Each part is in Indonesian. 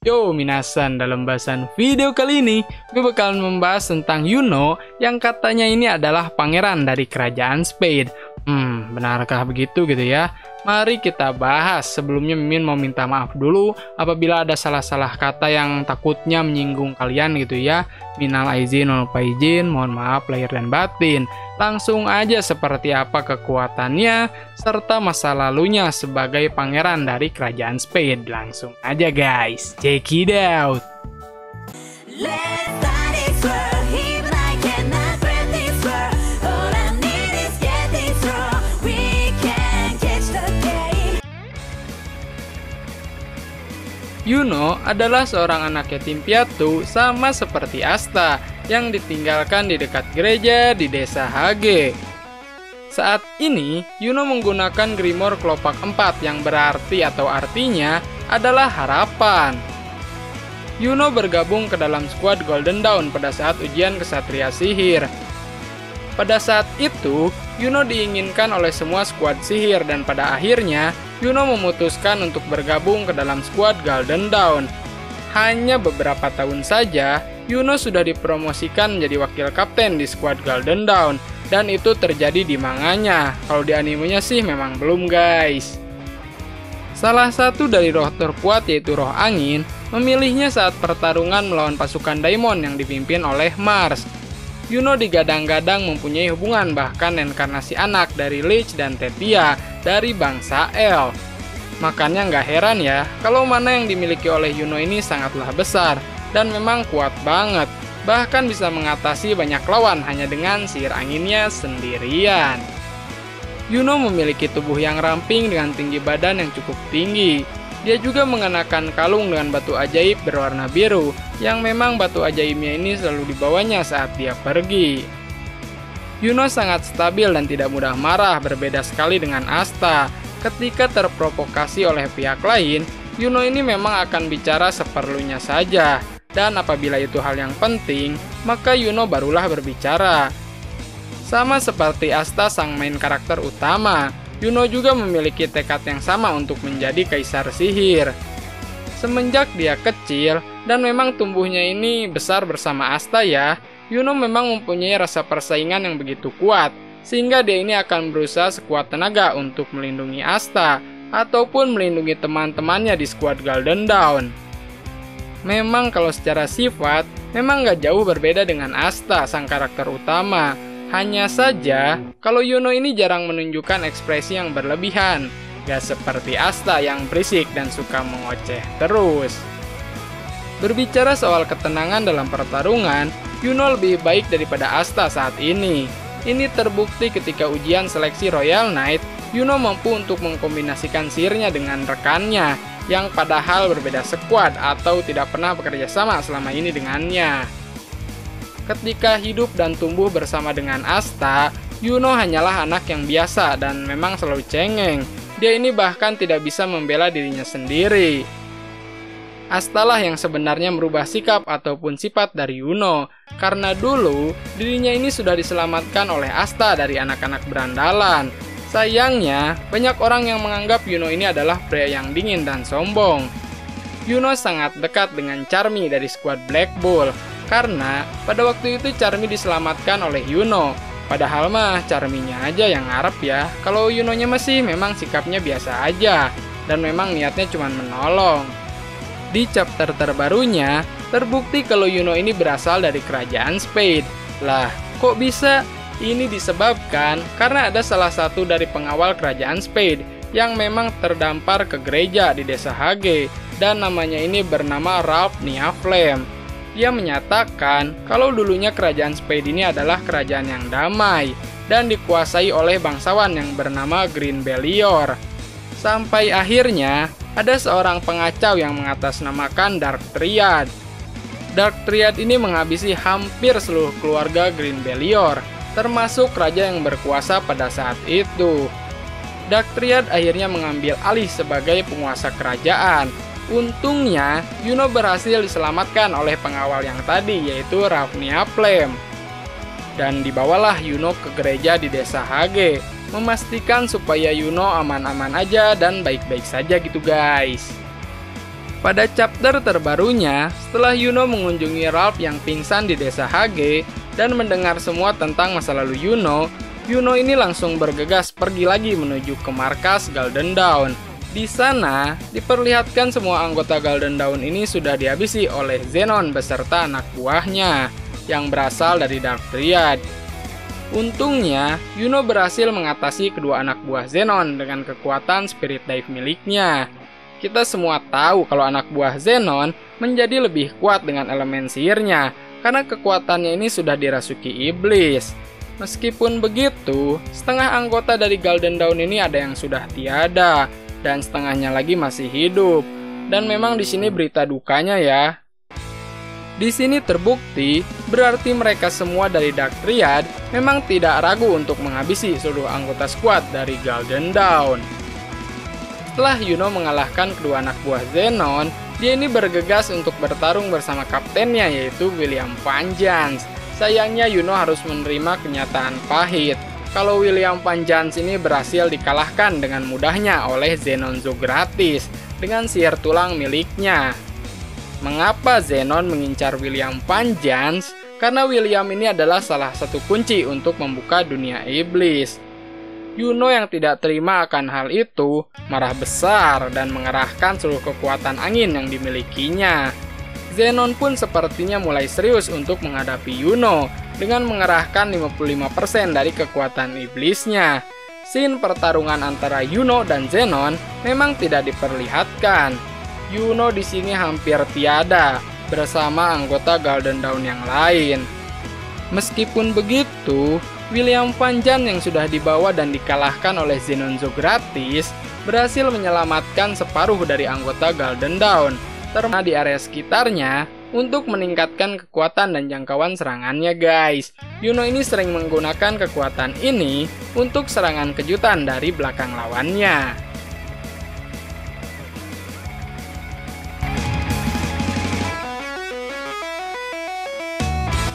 Yo minasan, dalam bahasan video kali ini gue bakalan membahas tentang Yuno yang katanya ini adalah pangeran dari kerajaan Spade. Benarkah begitu gitu ya? Mari kita bahas. Sebelumnya Mimin mau minta maaf dulu apabila ada salah-salah kata yang takutnya menyinggung kalian gitu ya. Minal aizin wal faizin, mohon maaf lahir dan batin. Langsung aja seperti apa kekuatannya serta masa lalunya sebagai pangeran dari kerajaan Spade. Langsung aja guys, check it out. Yuno adalah seorang anak yatim piatu sama seperti Asta yang ditinggalkan di dekat gereja di desa Hage. Saat ini, Yuno menggunakan Grimoire Kelopak 4 yang berarti atau artinya adalah harapan. Yuno bergabung ke dalam skuad Golden Dawn pada saat ujian kesatria sihir. Pada saat itu, Yuno diinginkan oleh semua skuad sihir dan pada akhirnya Yuno memutuskan untuk bergabung ke dalam skuad Golden Dawn. Hanya beberapa tahun saja, Yuno sudah dipromosikan menjadi wakil kapten di skuad Golden Dawn dan itu terjadi di manganya. Kalau di animenya sih memang belum guys. Salah satu dari roh terkuat yaitu roh angin memilihnya saat pertarungan melawan pasukan Daimon yang dipimpin oleh Mars. Yuno digadang-gadang mempunyai hubungan bahkan reinkarnasi anak dari Lich dan Tetia dari bangsa El. Makanya nggak heran ya kalau mana yang dimiliki oleh Yuno ini sangatlah besar dan memang kuat banget. Bahkan bisa mengatasi banyak lawan hanya dengan sihir anginnya sendirian. Yuno memiliki tubuh yang ramping dengan tinggi badan yang cukup tinggi. Dia juga mengenakan kalung dengan batu ajaib berwarna biru, yang memang batu ajaibnya ini selalu dibawanya saat dia pergi. Yuno sangat stabil dan tidak mudah marah, berbeda sekali dengan Asta. Ketika terprovokasi oleh pihak lain, Yuno ini memang akan bicara seperlunya saja. Dan apabila itu hal yang penting, maka Yuno barulah berbicara. Sama seperti Asta sang main karakter utama, Yuno juga memiliki tekad yang sama untuk menjadi kaisar sihir. Semenjak dia kecil, dan memang tumbuhnya ini besar bersama Asta ya, Yuno memang mempunyai rasa persaingan yang begitu kuat, sehingga dia ini akan berusaha sekuat tenaga untuk melindungi Asta, ataupun melindungi teman-temannya di skuad Golden Dawn. Memang kalau secara sifat, memang gak jauh berbeda dengan Asta, sang karakter utama. Hanya saja, kalau Yuno ini jarang menunjukkan ekspresi yang berlebihan, gak seperti Asta yang berisik dan suka mengoceh terus. Berbicara soal ketenangan dalam pertarungan, Yuno lebih baik daripada Asta saat ini. Ini terbukti ketika ujian seleksi Royal Knight, Yuno mampu untuk mengkombinasikan sihirnya dengan rekannya, yang padahal berbeda skuad atau tidak pernah bekerja sama selama ini dengannya. Ketika hidup dan tumbuh bersama dengan Asta, Yuno hanyalah anak yang biasa dan memang selalu cengeng. Dia ini bahkan tidak bisa membela dirinya sendiri. Asta lah yang sebenarnya merubah sikap ataupun sifat dari Yuno, karena dulu dirinya ini sudah diselamatkan oleh Asta dari anak-ack berandalan. Sayangnya, banyak orang yang menganggap Yuno ini adalah pria yang dingin dan sombong. Yuno sangat dekat dengan Charmy dari skuad Black Bull, karena pada waktu itu Charmy diselamatkan oleh Yuno. Padahal mah Charmy-nya aja yang ngarep ya. Kalau Yunonya masih memang sikapnya biasa aja. Dan memang niatnya cuma menolong. Di chapter terbarunya, terbukti kalau Yuno ini berasal dari kerajaan Spade. Lah, kok bisa? Ini disebabkan karena ada salah satu dari pengawal kerajaan Spade yang memang terdampar ke gereja di desa Hage. Dan namanya ini bernama Ralph Niaflame. Dia menyatakan kalau dulunya kerajaan Spade ini adalah kerajaan yang damai dan dikuasai oleh bangsawan yang bernama Green Bellior. Sampai akhirnya ada seorang pengacau yang mengatasnamakan Dark Triad. Dark Triad ini menghabisi hampir seluruh keluarga Green Bellior, termasuk raja yang berkuasa pada saat itu. Dark Triad akhirnya mengambil alih sebagai penguasa kerajaan. Untungnya, Yuno berhasil diselamatkan oleh pengawal yang tadi, yaitu Ralph Niaflame. Dan dibawalah Yuno ke gereja di desa Hage, memastikan supaya Yuno aman-aman aja dan baik-baik saja gitu guys. Pada chapter terbarunya, setelah Yuno mengunjungi Ralph yang pingsan di desa Hage dan mendengar semua tentang masa lalu Yuno ini langsung bergegas pergi lagi menuju ke markas Golden Dawn. Di sana, diperlihatkan semua anggota Golden Dawn ini sudah dihabisi oleh Zenon beserta anak buahnya yang berasal dari Dark Triad. Untungnya, Yuno berhasil mengatasi kedua anak buah Zenon dengan kekuatan Spirit Dive miliknya. Kita semua tahu kalau anak buah Zenon menjadi lebih kuat dengan elemen sihirnya, karena kekuatannya ini sudah dirasuki iblis. Meskipun begitu, setengah anggota dari Golden Dawn ini ada yang sudah tiada, dan setengahnya lagi masih hidup. Dan memang di sini berita dukanya ya. Di sini terbukti, berarti mereka semua dari Dark Triad memang tidak ragu untuk menghabisi seluruh anggota squad dari Golden Dawn. Setelah Yuno mengalahkan kedua anak buah Zenon, dia ini bergegas untuk bertarung bersama kaptennya yaitu William Vanjans. Sayangnya Yuno harus menerima kenyataan pahit kalau William Vanjans ini berhasil dikalahkan dengan mudahnya oleh Zenon Zogratis dengan sihir tulang miliknya. Mengapa Zenon mengincar William Vanjans? Karena William ini adalah salah satu kunci untuk membuka dunia iblis. Yuno yang tidak terima akan hal itu marah besar dan mengerahkan seluruh kekuatan angin yang dimilikinya. Zenon pun sepertinya mulai serius untuk menghadapi Yuno dengan mengerahkan 55% dari kekuatan iblisnya. Scene pertarungan antara Yuno dan Zenon memang tidak diperlihatkan. Yuno di sini hampir tiada bersama anggota Golden Dawn yang lain. Meskipun begitu, William Vanjans yang sudah dibawa dan dikalahkan oleh Zenon Zogratis berhasil menyelamatkan separuh dari anggota Golden Dawn, terutama di area sekitarnya, untuk meningkatkan kekuatan dan jangkauan serangannya guys. Yuno ini sering menggunakan kekuatan ini untuk serangan kejutan dari belakang lawannya.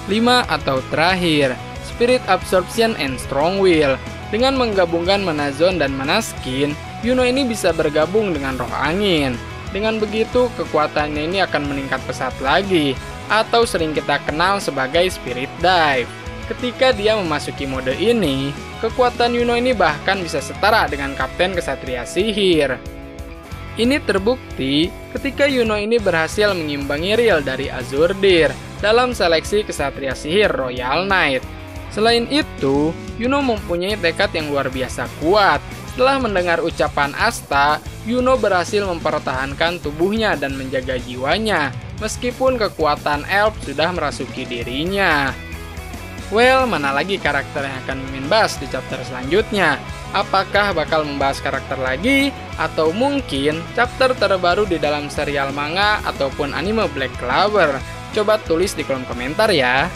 5 atau terakhir, Spirit Absorption and Strong Will. Dengan menggabungkan Mana Zone dan Mana Skin, Yuno ini bisa bergabung dengan roh angin. Dengan begitu, kekuatannya ini akan meningkat pesat lagi, atau sering kita kenal sebagai Spirit Dive. Ketika dia memasuki mode ini, kekuatan Yuno ini bahkan bisa setara dengan Kapten Kesatria Sihir. Ini terbukti ketika Yuno ini berhasil mengimbangi Riel dari Azurdir dalam seleksi Kesatria Sihir Royal Knight. Selain itu, Yuno mempunyai tekad yang luar biasa kuat. Setelah mendengar ucapan Asta, Yuno berhasil mempertahankan tubuhnya dan menjaga jiwanya, meskipun kekuatan Elf sudah merasuki dirinya. Well, mana lagi karakter yang akan Mimin bahas di chapter selanjutnya? Apakah bakal membahas karakter lagi? Atau mungkin chapter terbaru di dalam serial manga ataupun anime Black Clover? Coba tulis di kolom komentar ya.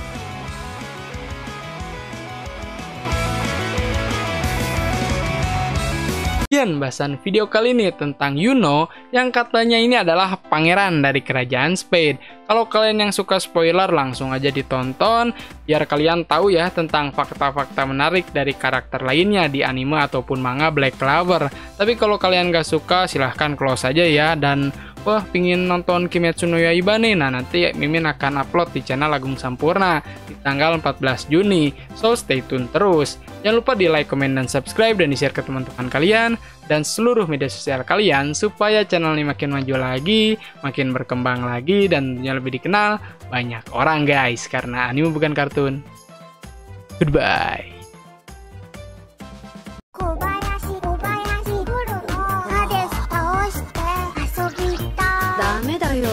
Sekian bahasan video kali ini tentang Yuno yang katanya ini adalah pangeran dari kerajaan Spade. Kalau kalian yang suka spoiler langsung aja ditonton biar kalian tahu ya tentang fakta-fakta menarik dari karakter lainnya di anime ataupun manga Black Clover. Tapi kalau kalian gak suka silahkan close aja ya. Dan wah pingin nonton Kimetsu no Yaiba nih, nah nanti Mimin akan upload di channel Agung Sampurna di tanggal 14 Juni. So stay tune terus. Jangan lupa di like, comment, dan subscribe dan di share ke teman-teman kalian dan seluruh media sosial kalian supaya channel ini makin maju lagi, makin berkembang lagi, dan tentunya lebih dikenal banyak orang guys, karena anime bukan kartun. Goodbye. ダメだよ。